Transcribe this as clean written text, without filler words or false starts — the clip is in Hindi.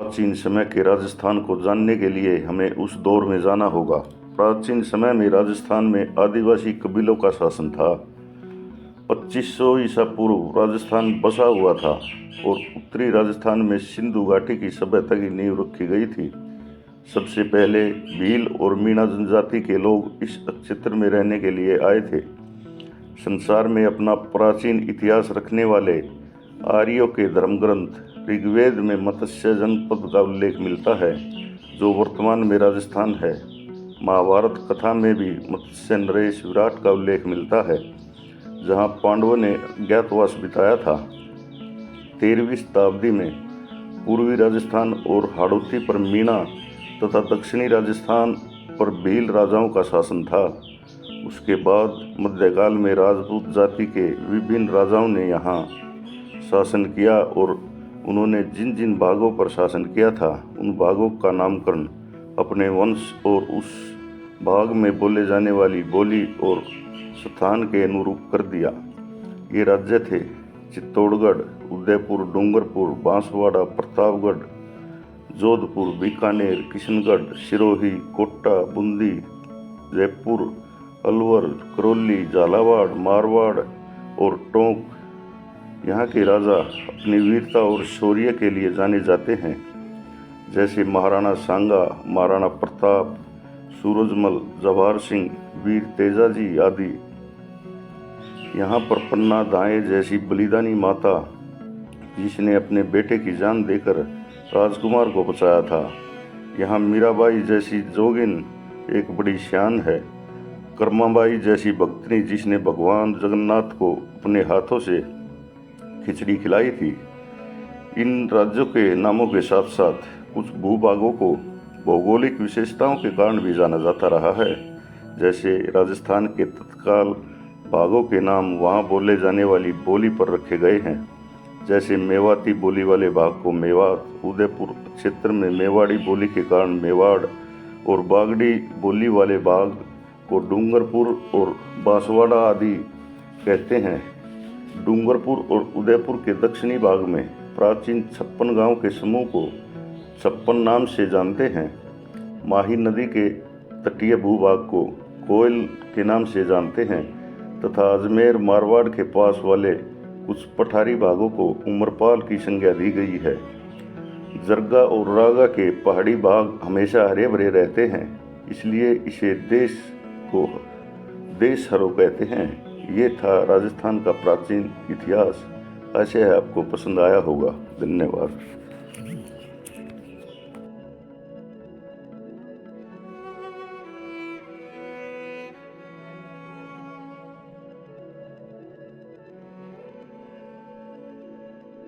प्राचीन समय के राजस्थान को जानने के लिए हमें उस दौर में जाना होगा। प्राचीन समय में राजस्थान में आदिवासी कबीलों का शासन था। 2500 ईसा पूर्व राजस्थान बसा हुआ था और उत्तरी राजस्थान में सिंधु घाटी की सभ्यता की नींव रखी गई थी। सबसे पहले भील और मीणा जनजाति के लोग इस क्षेत्र में रहने के लिए आए थे। संसार में अपना प्राचीन इतिहास रखने वाले आर्यों के धर्मग्रंथ ऋग्वेद में मत्स्य जनपद का उल्लेख मिलता है, जो वर्तमान में राजस्थान है। महाभारत कथा में भी मत्स्य नरेश विराट का उल्लेख मिलता है, जहां पांडवों ने अज्ञातवास बिताया था। 13वीं शताब्दी में पूर्वी राजस्थान और हाड़ौती पर मीणा तथा दक्षिणी राजस्थान पर भील राजाओं का शासन था। उसके बाद मध्यकाल में राजपूत जाति के विभिन्न राजाओं ने यहाँ शासन किया और उन्होंने जिन जिन भागों पर शासन किया था, उन भागों का नामकरण अपने वंश और उस भाग में बोले जाने वाली बोली और स्थान के अनुरूप कर दिया। ये राज्य थे चित्तौड़गढ़, उदयपुर, डूंगरपुर, बांसवाड़ा, प्रतापगढ़, जोधपुर, बीकानेर, किशनगढ़, सिरोही, कोटा, बूंदी, जयपुर, अलवर, करौली, झालावाड़, मारवाड़ और टोंक। यहाँ के राजा अपनी वीरता और शौर्य के लिए जाने जाते हैं, जैसे महाराणा सांगा, महाराणा प्रताप, सूरजमल, जवाहर सिंह, वीर तेजाजी आदि। यहाँ पर पन्ना दाएं जैसी बलिदानी माता, जिसने अपने बेटे की जान देकर राजकुमार को बचाया था। यहाँ मीराबाई जैसी जोगिन एक बड़ी शान है। कर्माबाई जैसी भक्तनी, जिसने भगवान जगन्नाथ को अपने हाथों से खिचड़ी खिलाई थी। इन राज्यों के नामों के साथ साथ कुछ भूभागों को भौगोलिक विशेषताओं के कारण भी जाना जाता रहा है। जैसे राजस्थान के तत्काल भागों के नाम वहाँ बोले जाने वाली बोली पर रखे गए हैं। जैसे मेवाती बोली वाले भाग को मेवात, उदयपुर क्षेत्र में मेवाड़ी बोली के कारण मेवाड़ और बागड़ी बोली वाले भाग को डूंगरपुर और बांसवाड़ा आदि कहते हैं। डूंगरपुर और उदयपुर के दक्षिणी भाग में प्राचीन 56 गांव के समूह को 56 नाम से जानते हैं। माही नदी के तटीय भूभाग को कोयल के नाम से जानते हैं तथा अजमेर मारवाड़ के पास वाले कुछ पठारी भागों को उमरपाल की संज्ञा दी गई है। जरगा और रागा के पहाड़ी भाग हमेशा हरे भरे रहते हैं, इसलिए इसे देश हरो कहते हैं। ये था राजस्थान का प्राचीन इतिहास। आशा है आपको पसंद आया होगा। धन्यवाद।